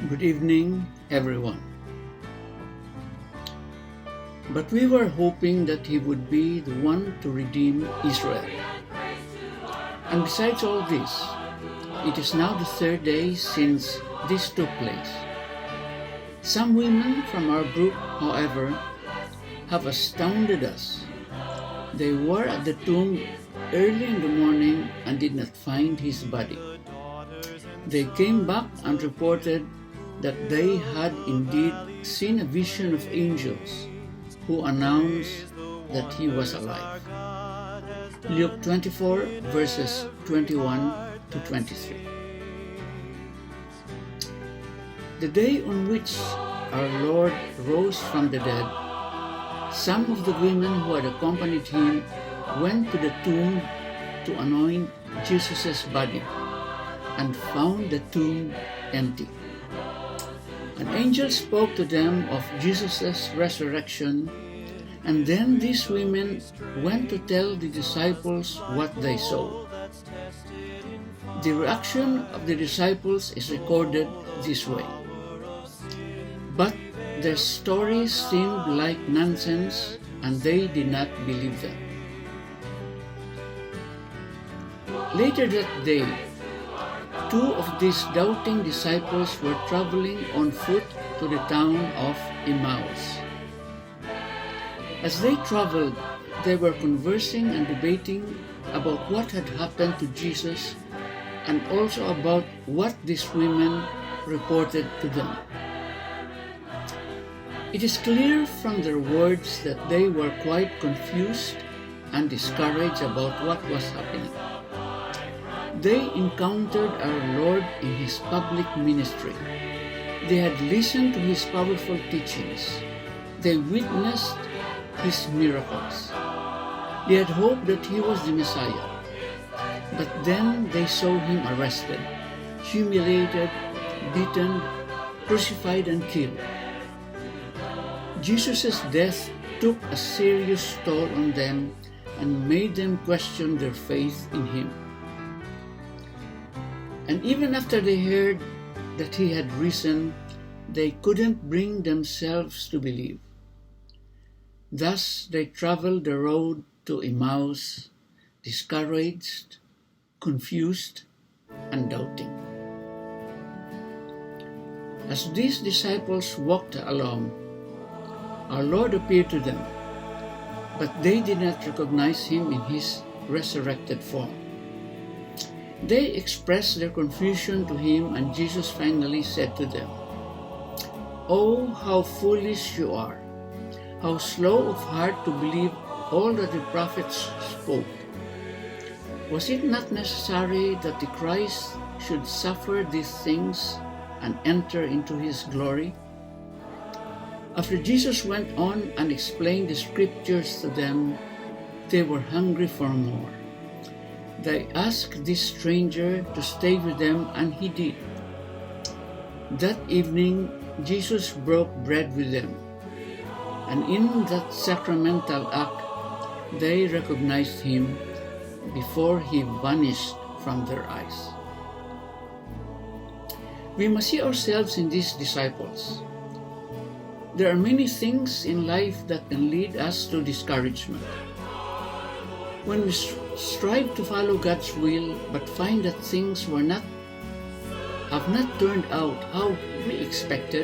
Good evening, everyone. But we were hoping that he would be the one to redeem Israel. And besides all this, it is now the third day since this took place. Some women from our group, however, have astounded us. They were at the tomb early in the morning and did not find his body. They came back and reported that they had indeed seen a vision of angels who announced that he was alive. Luke 24 verses 21 to 23. The day on which our Lord rose from the dead, some of the women who had accompanied him went to the tomb to anoint Jesus' body and found the tomb empty. An angel spoke to them of Jesus' resurrection, and then these women went to tell the disciples what they saw. The reaction of the disciples is recorded this way. But their stories seemed like nonsense, and they did not believe them. Later that day, two of these doubting disciples were traveling on foot to the town of Emmaus. As they traveled, they were conversing and debating about what had happened to Jesus and also about what these women reported to them. It is clear from their words that they were quite confused and discouraged about what was happening. They encountered our Lord in his public ministry. They had listened to his powerful teachings. They witnessed his miracles. They had hoped that he was the Messiah. But then they saw him arrested, humiliated, beaten, crucified, and killed. Jesus' death took a serious toll on them and made them question their faith in him. And even after they heard that he had risen, they couldn't bring themselves to believe. Thus they traveled the road to Emmaus, discouraged, confused, and doubting. As these disciples walked along, our Lord appeared to them, but they did not recognize him in his resurrected form. They expressed their confusion to him, and Jesus finally said to them, "Oh, how foolish you are! How slow of heart to believe all that the prophets spoke. Was it not necessary that the Christ should suffer these things and enter into his glory?" After Jesus went on and explained the scriptures to them, they were hungry for more. They asked this stranger to stay with them, and he did. That evening, Jesus broke bread with them, and in that sacramental act, they recognized him before he vanished from their eyes. We must see ourselves in these disciples. There are many things in life that can lead us to discouragement. When we strive to follow God's will but find that things have not turned out how we expected,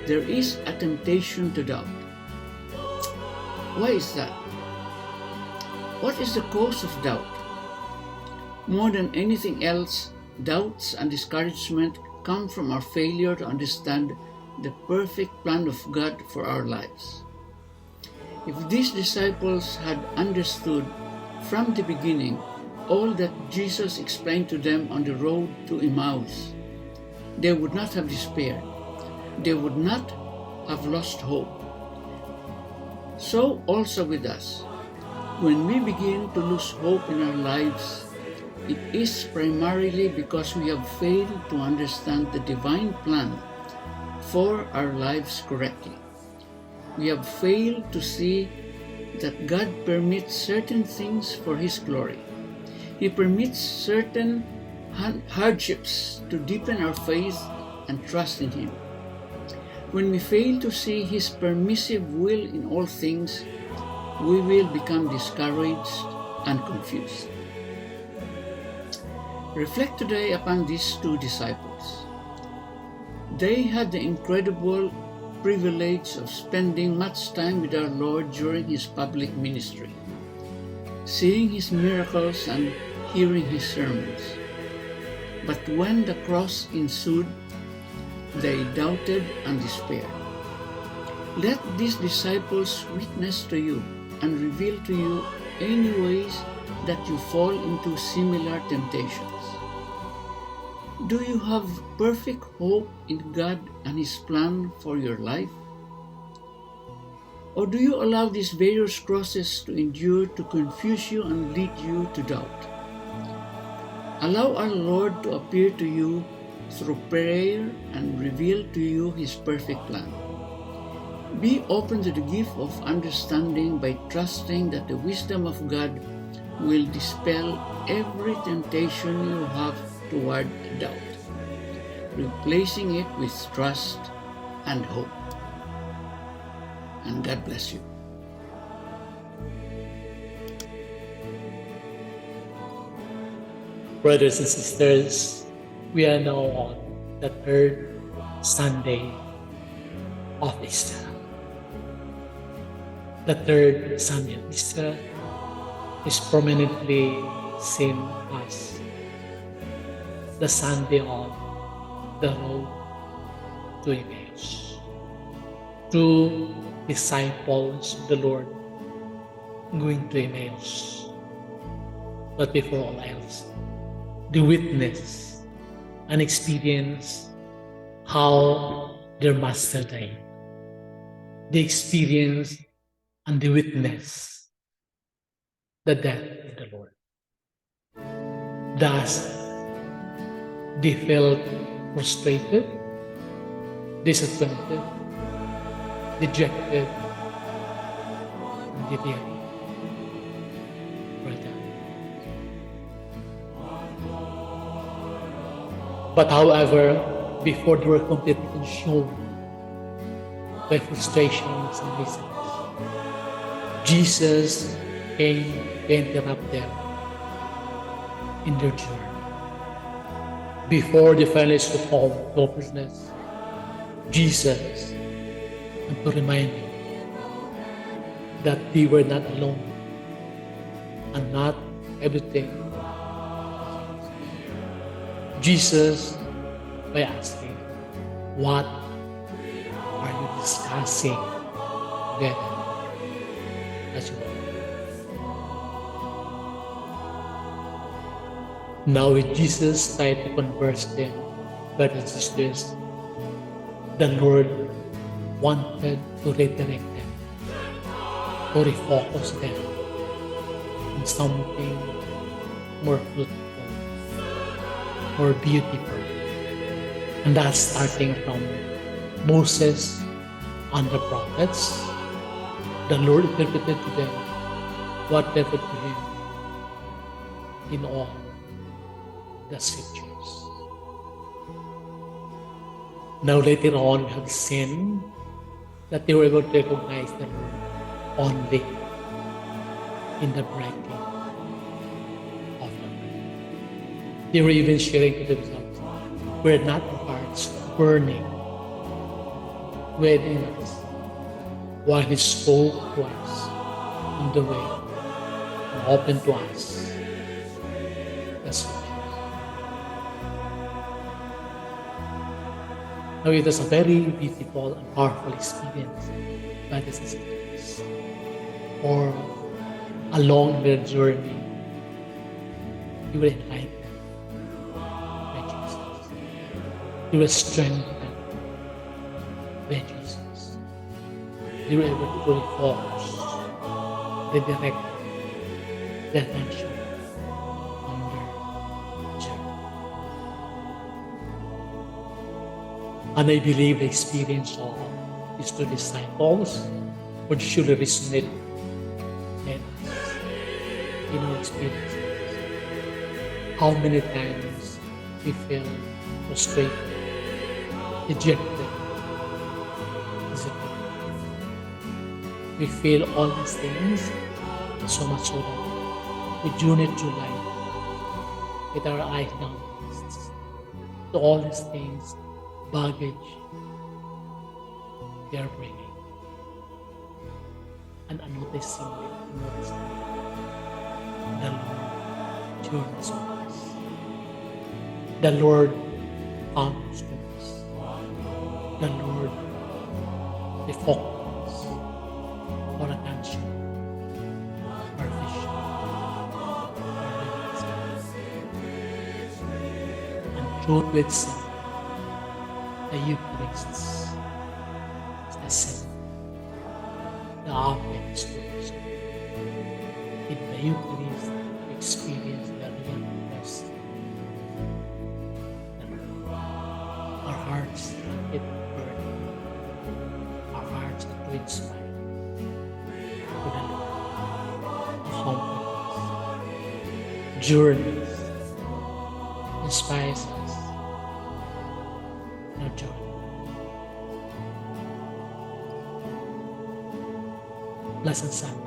there is a temptation to doubt. Why is that? What is the cause of doubt? More than anything else, doubts and discouragement come from our failure to understand the perfect plan of God for our lives. If these disciples had understood from the beginning all that Jesus explained to them on the road to Emmaus, they would not have despaired. They would not have lost hope. So also with us, when we begin to lose hope in our lives, it is primarily because we have failed to understand the divine plan for our lives correctly. We have failed to see that God permits certain things for his glory. He permits certain hardships to deepen our faith and trust in Him. When we fail to see His permissive will in all things, we will become discouraged and confused. Reflect today upon these two disciples. They had the incredible privilege of spending much time with our Lord during His public ministry, seeing His miracles and hearing His sermons. But when the cross ensued, they doubted and despaired. Let these disciples witness to you and reveal to you any ways that you fall into similar temptations. Do you have perfect hope in God and His plan for your life? Or do you allow these various crosses to endure to confuse you and lead you to doubt? Allow our Lord to appear to you through prayer and reveal to you His perfect plan. Be open to the gift of understanding by trusting that the wisdom of God will dispel every temptation you have toward doubt, replacing it with trust and hope. And God bless you. Brothers and sisters, we are now on the third Sunday of Easter. The third Sunday of Easter is prominently seen as the Sunday of the road to Emmaus. Two disciples of the Lord going to Emmaus. But before all else, they witness and experience how their master died. They experience and they witness the death of the Lord. Thus, they felt frustrated, disappointed, dejected, and deviated. But however, before they were completely consumed by frustrations and laziness, Jesus came to interrupt them in their journey. Before they finally succumbed to hopelessness, Jesus had to remind them that they were not alone and not everything. Jesus, by asking, what are you discussing together as you walk? Now with Jesus tried to converse them, brothers and sisters, the Lord wanted to redirect them, to refocus them on something more fruitful, more beautiful. And that's starting from Moses and the prophets. The Lord interpreted to them what they referred to Him in all the scriptures. Now later on, we have seen that they were able to recognize the Lord only in the breaking of the bread. They were even sharing to themselves, were not our hearts burning within us while He spoke to us on the way and opened to us the scriptures. Now it was a very beautiful and powerful experience by the sisters. For along their journey, you were enlightened by Jesus. You were strengthened by Jesus. You were able to fully focus, redirect their attention on their journey. And I believe the experience of these two disciples would surely resonate in us, in our experiences. How many times we feel frustrated, dejected, disappointed. We feel all these things so much so that we journey through life with our eyes downcast to all these things, baggage they are bringing. And unnoticingly, the Lord journeys with us. The Lord comes to us. The Lord refocuses our attention, our vision, our realization. And truth with sin, the Eucharist is the sin, the open stores. In the Eucharist, we experience the real rest. Our hearts get burdened. Our hearts are to inspire to the Lord, to humble us, journeys, inspires us, no joy. Blessed Sunday.